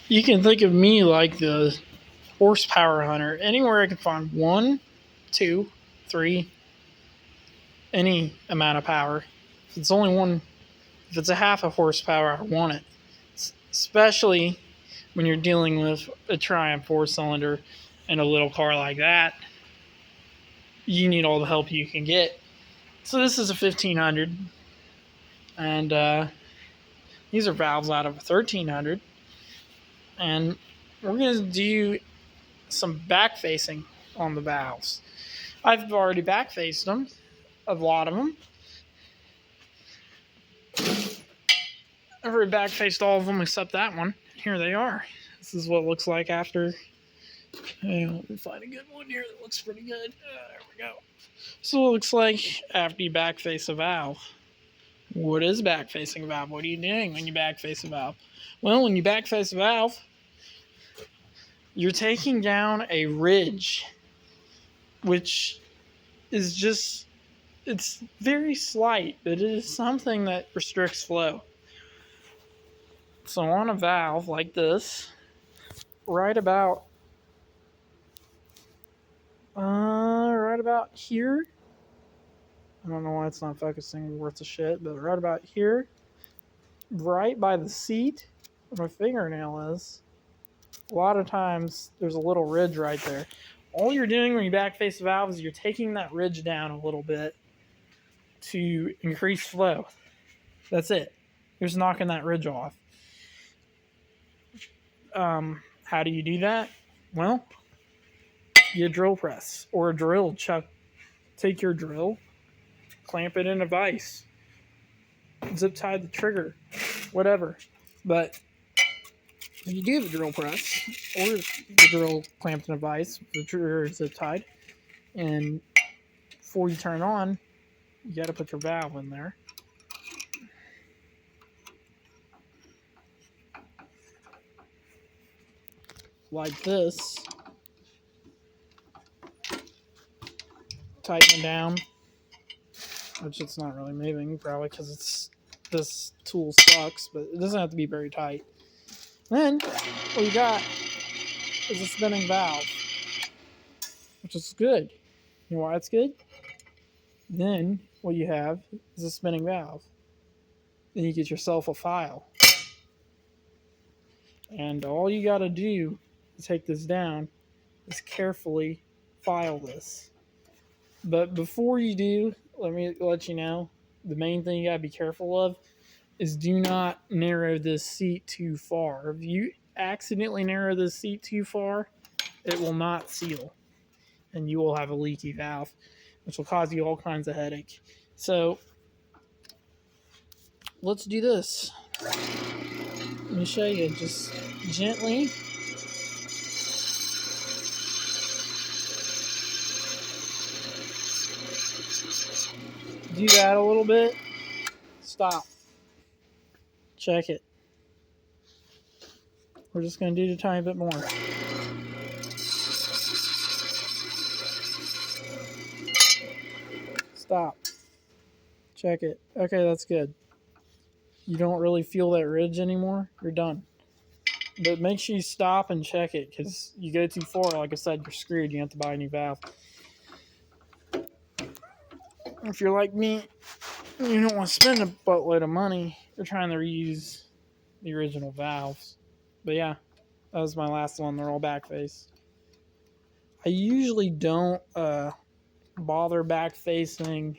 You can think of me like the horsepower hunter. Anywhere I can find one, two, three, any amount of power. If it's only one, if it's a half a horsepower, I want it. Especially when you're dealing with a Triumph 4 cylinder and a little car like that, you need all the help you can get. So this is a 1500, and these are valves out of a 1300, and we're going to do some back facing on the valves. I've already back faced them, a lot of them. I've already back faced all of them except that one. Here they are. This is what it looks like after. Let me find a good one here that looks pretty good. There we go. So it looks like after you back face a valve. What is back facing a valve? What are you doing when you back face a valve? Well, when you back face a valve, you're taking down a ridge, which is just, it's very slight, but it is something that restricts flow. So on a valve like this, right about here, I don't know why it's not focusing worth a shit, but right about here, right by the seat where my fingernail is, a lot of times there's a little ridge right there. All you're doing when you back face the valve is you're taking that ridge down a little bit to increase flow. That's it. You're just knocking that ridge off. How do you do that? Well, you drill press or a drill, Chuck. Take your drill, clamp it in a vise, zip tie the trigger, whatever. But if you do have a drill press or the drill clamped in a vise, the trigger is zip tied, and before you turn it on, you got to put your valve in there. Like this. Tighten it down, which it's not really moving, probably because this tool sucks, but it doesn't have to be very tight. Then what you got is a spinning valve, which is good. You know why it's good? Then what you have is a spinning valve. Then you get yourself a file. And all you got to do to take this down is carefully file this. But before you do, let me let you know, the main thing you got to be careful of is do not narrow this seat too far. If you accidentally narrow this seat too far, it will not seal, and you will have a leaky valve, which will cause you all kinds of headache. So let's do this. Let me show you. Just gently. Do that a little bit. Stop. Check it. We're just going to do a tiny bit more. Stop. Check it. Okay, that's good. You don't really feel that ridge anymore. You're done. But make sure you stop and check it, because you go too far, like I said, you're screwed. You have to buy a new valve. If you're like me, you don't want to spend a buttload of money. You're trying to reuse the original valves. But yeah, that was my last one. They're all back face. I usually don't bother back facing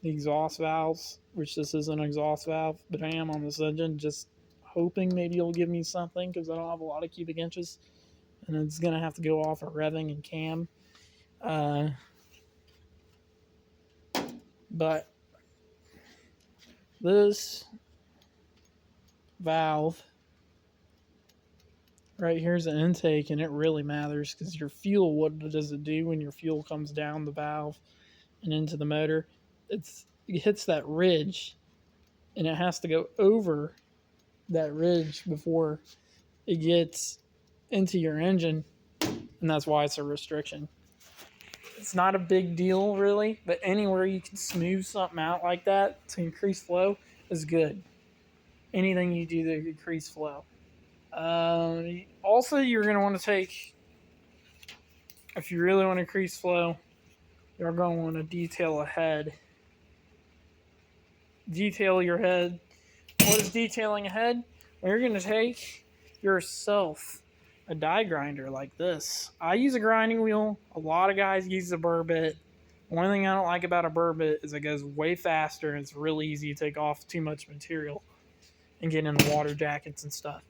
the exhaust valves, which this is an exhaust valve, but I am on this engine just hoping maybe it'll give me something, because I don't have a lot of cubic inches and it's going to have to go off of revving and cam. But this valve right here is an intake, and it really matters, because your fuel, what does it do when your fuel comes down the valve and into the motor? It hits that ridge, and it has to go over that ridge before it gets into your engine, and that's why it's a restriction. It's not a big deal really, but anywhere you can smooth something out like that to increase flow is good. Anything you do to increase flow. Also, you're going to want to take, if you really want to increase flow, you're going to want to detail a head. Detail your head. What is detailing a head? Well, you're going to take yourself a die grinder like this. I use a grinding wheel. A lot of guys use a burr bit. One thing I don't like about a burr bit is it goes way faster and it's really easy to take off too much material and get in the water jackets and stuff.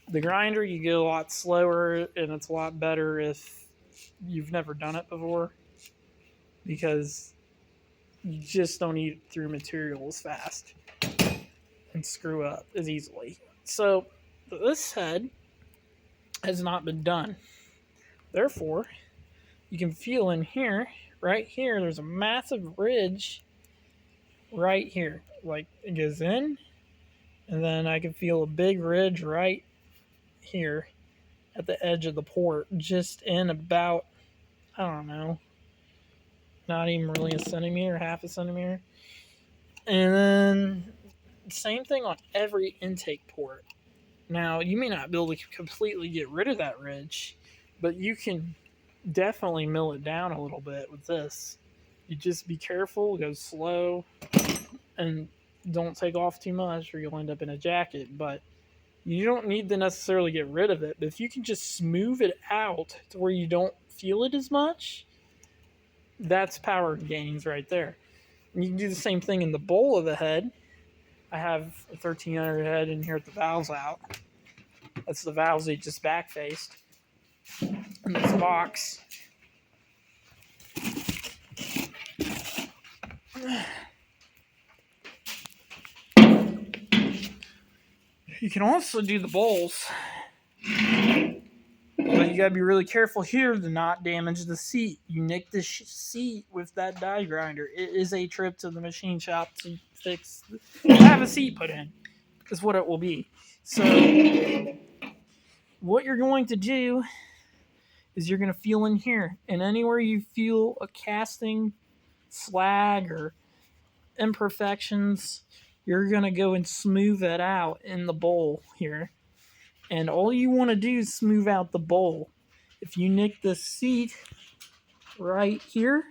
The grinder, you get a lot slower and it's a lot better if you've never done it before because you just don't eat through material as fast and screw up as easily. So this head has not been done. Therefore, you can feel in here, right here, there's a massive ridge right here. Like it goes in, and then I can feel a big ridge right here at the edge of the port, just in about, I don't know, not even really a centimeter, half a centimeter. And then same thing on every intake port. Now, you may not be able to completely get rid of that ridge, but you can definitely mill it down a little bit with this. You just be careful, go slow, and don't take off too much or you'll end up in a jacket. But you don't need to necessarily get rid of it. But if you can just smooth it out to where you don't feel it as much, that's power gains right there. And you can do the same thing in the bowl of the head. I have a 1300 head in here with the valves out. That's the valves they just back faced. In this box. You can also do the bowls. But you gotta be really careful here to not damage the seat. You nick the seat with that die grinder. It is a trip to the machine shop to fix, have a seat put in, is what it will be. So, what you're going to do is you're going to feel in here, and anywhere you feel a casting, slag, or imperfections, you're going to go and smooth that out in the bowl here. And all you want to do is smooth out the bowl. If you nick the seat right here,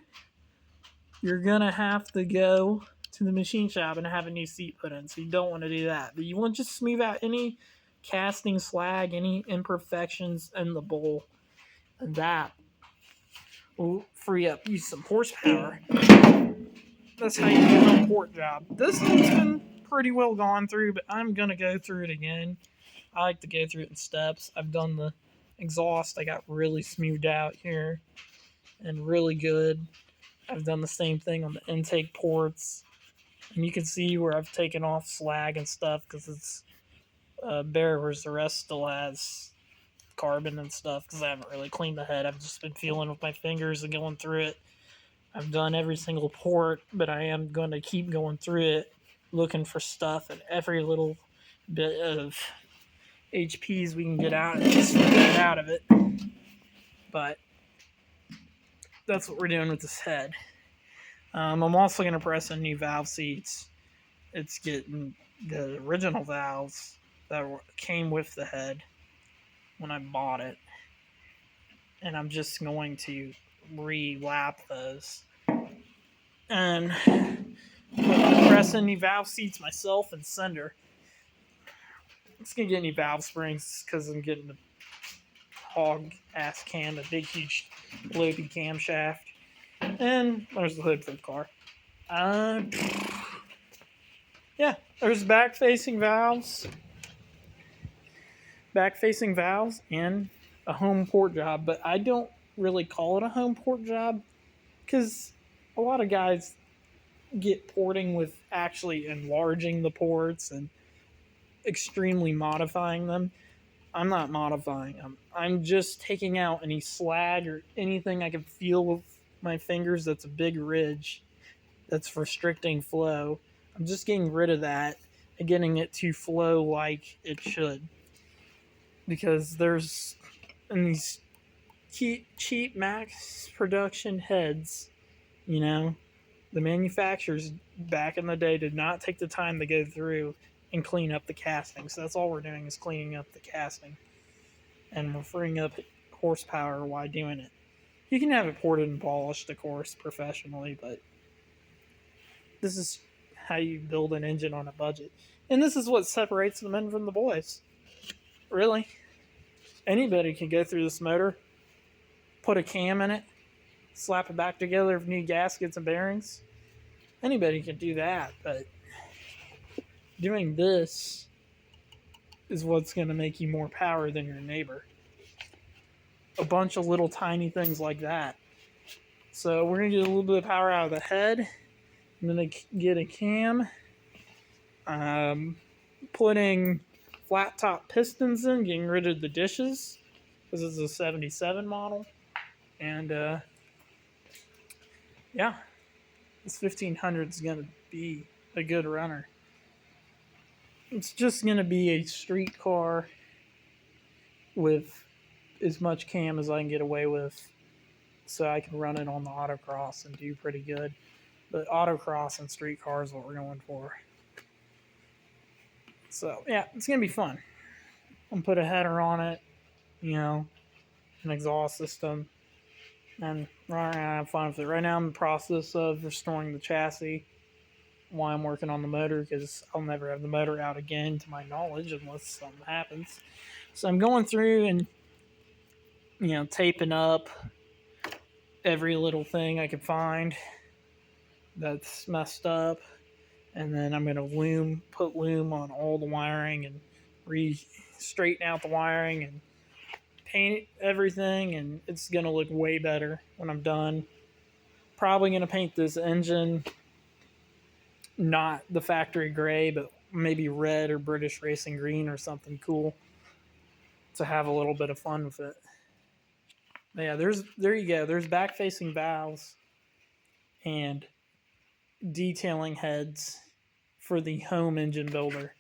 you're going to have to go to the machine shop and have a new seat put in. So you don't want to do that. But you want to just smooth out any casting slag, any imperfections in the bowl. And that will free up you some horsepower. That's how you do a home port job. This one's been pretty well gone through, but I'm going to go through it again. I like to go through it in steps. I've done the exhaust. I got really smoothed out here and really good. I've done the same thing on the intake ports. And you can see where I've taken off slag and stuff because it's bare, whereas the rest still has carbon and stuff because I haven't really cleaned the head. I've just been feeling with my fingers and going through it. I've done every single port, but I am going to keep going through it, looking for stuff and every little bit of HPs we can get out and just get out of it. But that's what we're doing with this head. I'm also going to press in new valve seats. It's getting the original valves that came with the head when I bought it. And I'm just going to re-lap those. And press in new valve seats myself and sender. I'm just going to get any valve springs because I'm getting the hog ass cam, a big huge loopy camshaft. And there's the hood for the car. Yeah, there's back facing valves and a home port job, but I don't really call it a home port job because a lot of guys get porting with actually enlarging the ports and extremely modifying them. I'm not modifying them. I'm just taking out any slag or anything I can feel with my fingers that's a big ridge that's restricting flow. I'm just getting rid of that and getting it to flow like it should. Because there's, in these cheap max production heads, the manufacturers back in the day did not take the time to go through and clean up the casting. So that's all we're doing is cleaning up the casting, and we're freeing up horsepower while doing it. You can have it ported and polished, of course, professionally, but this is how you build an engine on a budget. And this is what separates the men from the boys. Really. Anybody can go through this motor, put a cam in it, slap it back together with new gaskets and bearings. Anybody can do that, but doing this is what's going to make you more power than your neighbor. A bunch of little tiny things like that. So we're going to get a little bit of power out of the head. I'm going to get a cam. Putting flat top pistons in, getting rid of the dishes. This is a 77 model. And yeah, this 1500 is going to be a good runner. It's just going to be a street car with as much cam as I can get away with, so I can run it on the autocross and do pretty good. But autocross and street car is what we're going for. So yeah, it's going to be fun. I'm going to put a header on it, an exhaust system, and run around and have fun with it. Right now I'm in the process of restoring the chassis while I'm working on the motor, because I'll never have the motor out again to my knowledge unless something happens. So I'm going through and taping up every little thing I can find that's messed up, and then I'm going to put loom on all the wiring and straighten out the wiring and paint everything, and it's going to look way better when I'm done. Probably going to paint this engine not the factory gray, but maybe red or British Racing Green or something cool to have a little bit of fun with it. But yeah, there you go. There's back-facing valves and detailing heads for the home engine builder.